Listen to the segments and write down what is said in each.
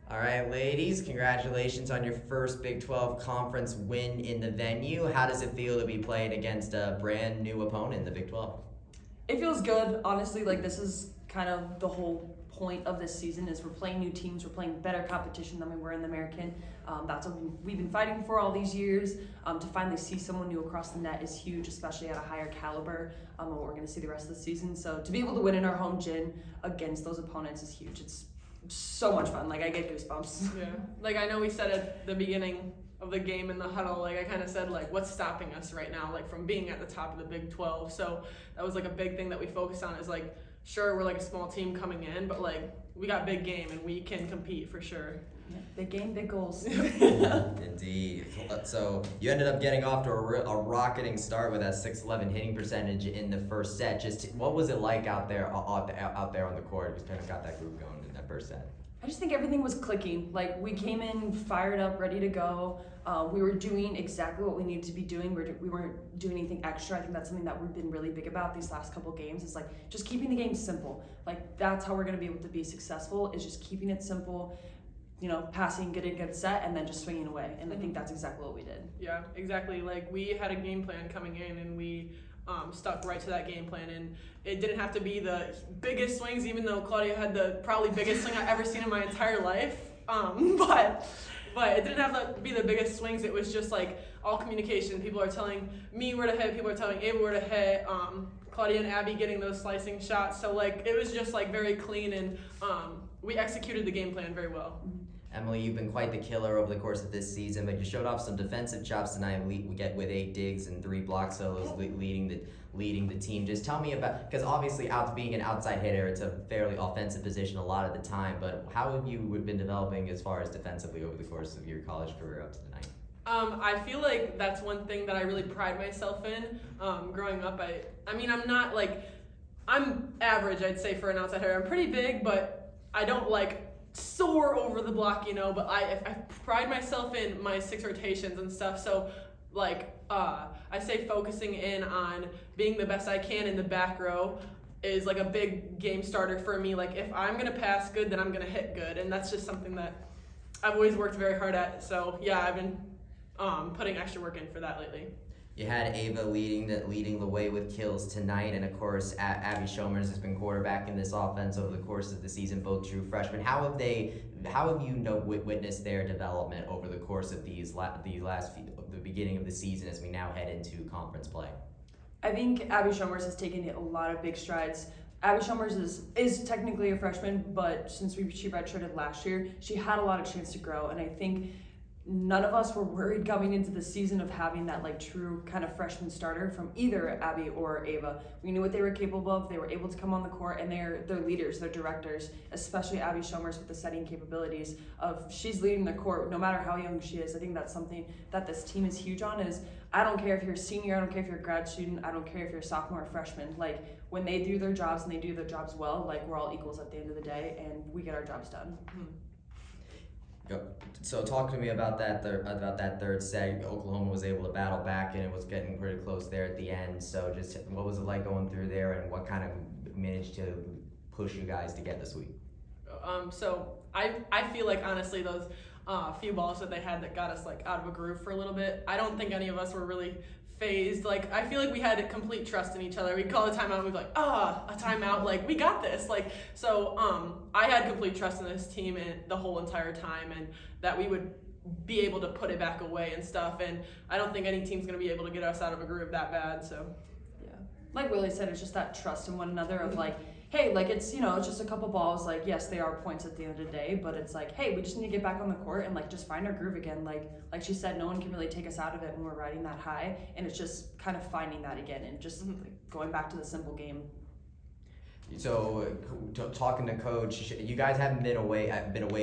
All right, ladies, congratulations on your first Big 12 conference win in the venue. How does it feel to be playing against a brand new opponent in the Big 12? It feels good, honestly. Like, this is kind of the whole point of this season is we're playing new teams, we're playing better competition than we were in the American. That's what we've been fighting for all these years. To finally see someone new across the net is huge, especially at a higher caliber and what we're going to see the rest of the season. So to be able to win in our home gym against those opponents is huge. It's so much fun. Like, I get goosebumps. Yeah. Like, I know we said at the beginning of the game in the huddle, like, I kind of said, like, what's stopping us right now, like, from being at the top of the Big 12. So that was, like, a big thing that we focused on is, like, sure, we're, like, a small team coming in, but, like, we got big game and we can compete for sure. Yeah, big game, big goals. Indeed. So you ended up getting off to a rocketing start with that 6'11" hitting percentage in the first set. Just what was it like out there on the court? You kind of got that groove going in that first set. I just think everything was clicking. Like, we came in fired up, ready to go. We were doing exactly what we needed to be doing. We weren't doing anything extra. I think that's something that we've been really big about these last couple games is like just keeping the game simple. Like, that's how we're going to be able to be successful is just keeping it simple, you know, passing, getting a good set, and then just swinging away. And I think that's exactly what we did. Yeah, exactly. Like, we had a game plan coming in and we stuck right to that game plan, and it didn't have to be the biggest swings, even though Claudia had the probably biggest swing I've ever seen in my entire life. But it didn't have to be the biggest swings. It was just like all communication. People are telling me where to hit. People are telling Ava where to hit. Claudia and Abby getting those slicing shots. So like it was just like very clean, and we executed the game plan very well. Emily, you've been quite the killer over the course of this season, but you showed off some defensive chops tonight. We get with 8 digs and 3 block solos, leading the team. Just tell me about, because obviously being an outside hitter, it's a fairly offensive position a lot of the time, but how have you been developing as far as defensively over the course of your college career up to tonight? I feel like that's one thing that I really pride myself in. Growing up, I mean, I'm average, I'd say, for an outside hitter. I'm pretty big, but I don't like soar over the block, you know, but I pride myself in my 6 rotations and stuff. So like I say focusing in on being the best I can in the back row is like a big game starter for me. Like, if I'm gonna pass good, then I'm gonna hit good, and that's just something that I've always worked very hard at. So yeah, I've been putting extra work in for that lately. You had Ava leading the way with kills tonight, and of course Abby Shomers has been quarterbacking this offense over the course of the season, both true freshmen. How have you witnessed their development over the course of the beginning of the season as we now head into conference play? I think Abby Shomers has taken a lot of big strides. Abby Shomers is technically a freshman, but since she redshirted last year, she had a lot of chance to grow, and I think none of us were worried coming into the season of having that like true kind of freshman starter from either Abby or Ava. We knew what they were capable of. They were able to come on the court, and they're leaders, they're directors, especially Abby Shomers with the setting capabilities of she's leading the court no matter how young she is. I think that's something that this team is huge on is I don't care if you're a senior, I don't care if you're a grad student, I don't care if you're a sophomore or freshman. Like, when they do their jobs and they do their jobs well, like, we're all equals at the end of the day, and we get our jobs done. So talk to me about that third set. Oklahoma was able to battle back, and it was getting pretty close there at the end. So just what was it like going through there, and what kind of managed to push you guys to get the sweep? So I feel like honestly those few balls that they had that got us like out of a groove for a little bit, I don't think any of us were really phased. Like, I feel like we had complete trust in each other. We'd call a timeout, we'd be like, a timeout, like, we got this. Like, so I had complete trust in this team and the whole entire time, and that we would be able to put it back away and stuff, and I don't think any team's going to be able to get us out of a groove that bad. So yeah, like Willie said, it's just that trust in one another of like, hey, like, it's, you know, it's just a couple balls. Like, yes, they are points at the end of the day, but it's like, hey, we just need to get back on the court and like just find our groove again. Like she said, no one can really take us out of it when we're riding that high, and it's just kind of finding that again and just like, going back to the simple game. So, talking to Coach, you guys haven't been away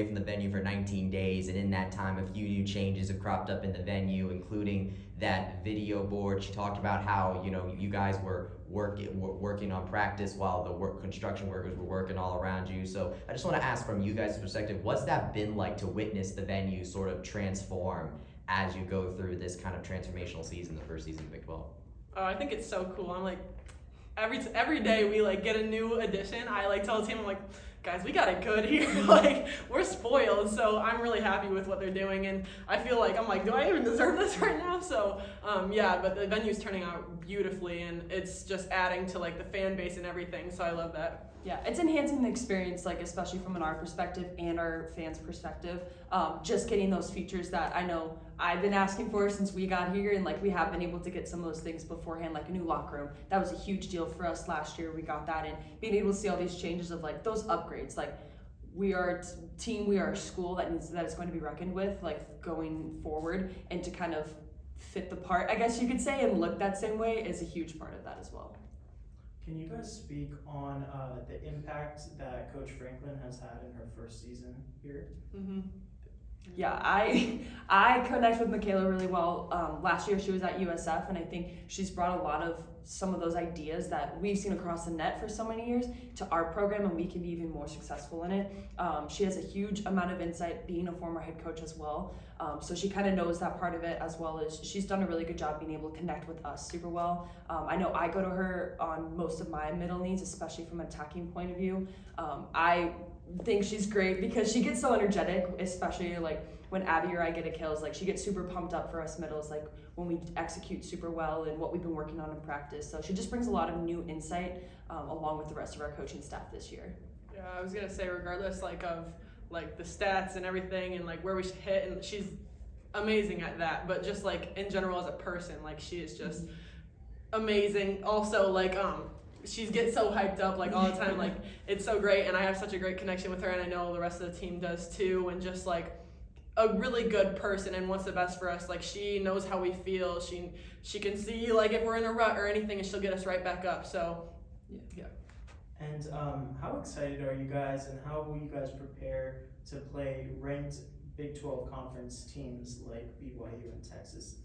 from the venue for 19 days, and in that time, a few new changes have cropped up in the venue, including that video board. She talked about how you guys were working on practice while the construction workers were working all around you. So, I just want to ask from you guys' perspective, what's that been like to witness the venue sort of transform as you go through this kind of transformational season, the first season of Big 12? I think it's so cool. I'm like, every day we like get a new addition. I like tell the team, I'm like, guys, we got it good here. Like, we're spoiled, so I'm really happy with what they're doing, and I feel like, I'm like, do I even deserve this right now? So, yeah, but the venue's turning out beautifully, and it's just adding to, like, the fan base and everything, so I love that. Yeah, it's enhancing the experience, like especially from our perspective and our fans' perspective. Just getting those features that I know I've been asking for since we got here, and like we have been able to get some of those things beforehand, like a new locker room. That was a huge deal for us last year. We got that, and being able to see all these changes of like those upgrades, like we are a team, we are a school that is going to be reckoned with, like going forward, and to kind of fit the part, I guess you could say, and look that same way is a huge part of that as well. Can you guys speak on the impact that Coach Franklin has had in her first season here? Mm-hmm. Yeah, I connect with Michaela really well. Last year she was at USF, and I think she's brought a lot of some of those ideas that we've seen across the net for so many years to our program, and we can be even more successful in it. She has a huge amount of insight, being a former head coach as well. So she kind of knows that part of it, as well as she's done a really good job being able to connect with us super well. I know I go to her on most of my middle needs, especially from an attacking point of view. I think she's great because she gets so energetic, especially like when Abby or I get a kills, like she gets super pumped up for us middles, like when we execute super well and what we've been working on in practice. So she just brings a lot of new insight along with the rest of our coaching staff this year. Yeah, I was gonna say, regardless like of like the stats and everything and like where we should hit, and she's amazing at that, but just like in general as a person, like she is just amazing. Also, like she gets so hyped up like all the time, like it's so great, and I have such a great connection with her, and I know the rest of the team does too, and just like a really good person and wants the best for us. Like she knows how we feel. She can see like if we're in a rut or anything, and she'll get us right back up. So yeah. And how excited are you guys, and how will you guys prepare to play ranked Big 12 conference teams like BYU and Texas?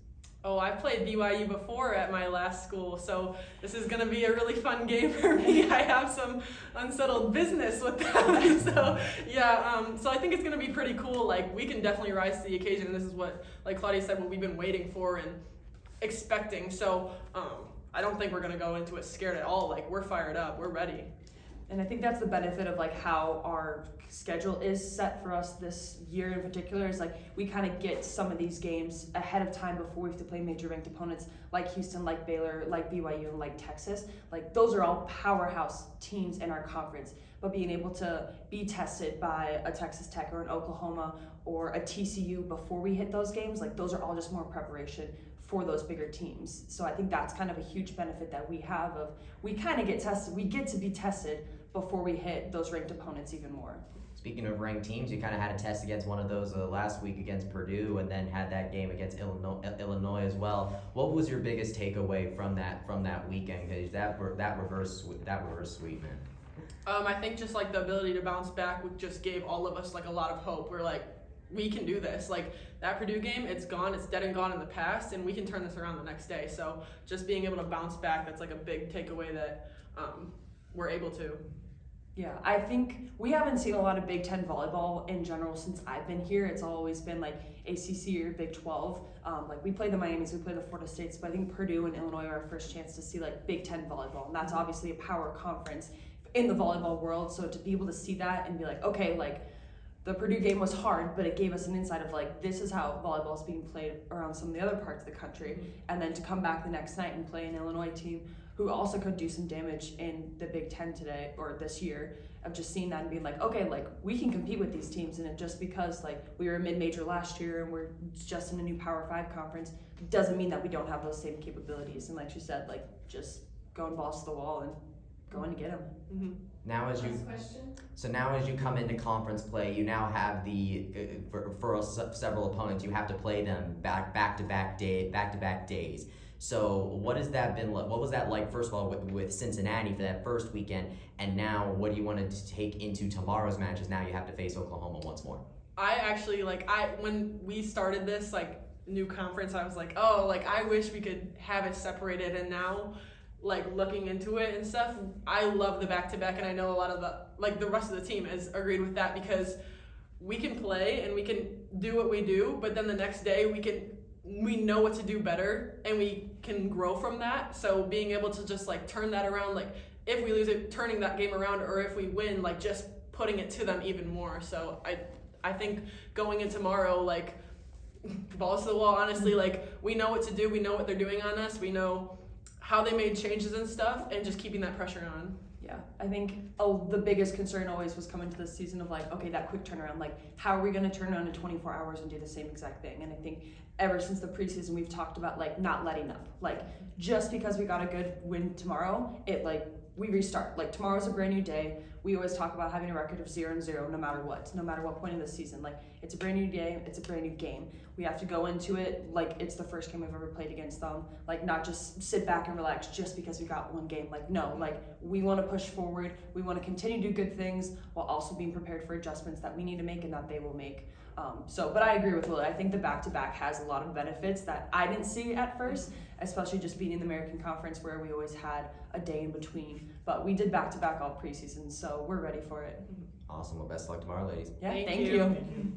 Oh, I've played BYU before at my last school, so this is going to be a really fun game for me. I have some unsettled business with them, so yeah, so I think it's going to be pretty cool. Like, we can definitely rise to the occasion, and this is what, like Claudia said, what we've been waiting for and expecting, so I don't think we're going to go into it scared at all. Like, we're fired up, we're ready. And I think that's the benefit of like how our schedule is set for us this year in particular, is like we kind of get some of these games ahead of time before we have to play major ranked opponents like Houston, like Baylor, like BYU, and like Texas. Like those are all powerhouse teams in our conference, but being able to be tested by a Texas Tech or an Oklahoma or a TCU before we hit those games, like those are all just more preparation for those bigger teams. So I think that's kind of a huge benefit that we have of we kind of get tested, we get to be tested before we hit those ranked opponents even more. Speaking of ranked teams, you kind of had a test against one of those last week against Purdue, and then had that game against Illinois as well. What was your biggest takeaway from that weekend? Because that reverse sweep, man. I think just like the ability to bounce back just gave all of us like a lot of hope. We're like, we can do this. Like that Purdue game, it's gone, it's dead and gone in the past, and we can turn this around the next day. So just being able to bounce back, that's like a big takeaway that we're able to. Yeah, I think we haven't seen a lot of Big Ten volleyball in general since I've been here. It's always been like ACC or Big 12. Like we play the Miamis, we play the Florida States, but I think Purdue and Illinois are our first chance to see like Big Ten volleyball, and that's obviously a power conference in the volleyball world. So to be able to see that and be like, okay, like the Purdue game was hard, but it gave us an insight of like, this is how volleyball is being played around some of the other parts of the country. And then to come back the next night and play an Illinois team who also could do some damage in the Big Ten today or this year, of just seeing that and being like, okay, like we can compete with these teams, and it just because like we were mid-major last year and we're just in a new Power 5 conference doesn't mean that we don't have those same capabilities. And like you said, like just going balls to the wall and going to get them. Mm-hmm. Now as you come into conference play, you now have for several opponents, you have to play them back to back days. So what has that been like? What was that like, first of all, with Cincinnati for that first weekend, and now what do you want to take into tomorrow's matches? Now you have to face Oklahoma once more. I actually when we started this like new conference, I was like, oh, like I wish we could have it separated, and now like looking into it and stuff, I love the back-to-back, and I know a lot of the rest of the team has agreed with that, because we can play and we can do what we do, but then the next day we know what to do better, and we can grow from that. So being able to just like turn that around, like if we lose it, turning that game around, or if we win, like just putting it to them even more. So I think going in tomorrow, like, balls to the wall, honestly, like, we know what to do, we know what they're doing on us, we know how they made changes and stuff, and just keeping that pressure on. Yeah, I think the biggest concern always was coming to this season of like, okay, that quick turnaround, like how are we going to turn around in 24 hours and do the same exact thing? And I think ever since the preseason we've talked about like not letting up. Like just because we got a good win tomorrow, we restart. Like tomorrow's a brand new day. We always talk about having a record of 0-0 no matter what point in the season. Like it's a brand new day, it's a brand new game. We have to go into it like it's the first game we've ever played against them. Like not just sit back and relax just because we got one game. Like no, like we want to push forward. We want to continue to do good things while also being prepared for adjustments that we need to make and that they will make. But I agree with Lily. I think the back-to-back has a lot of benefits that I didn't see at first, especially just being in the American Conference where we always had a day in between. But we did back-to-back all preseason, so we're ready for it. Awesome. Well, best of luck tomorrow, ladies. Yeah, Thank thank you. you. Thank you.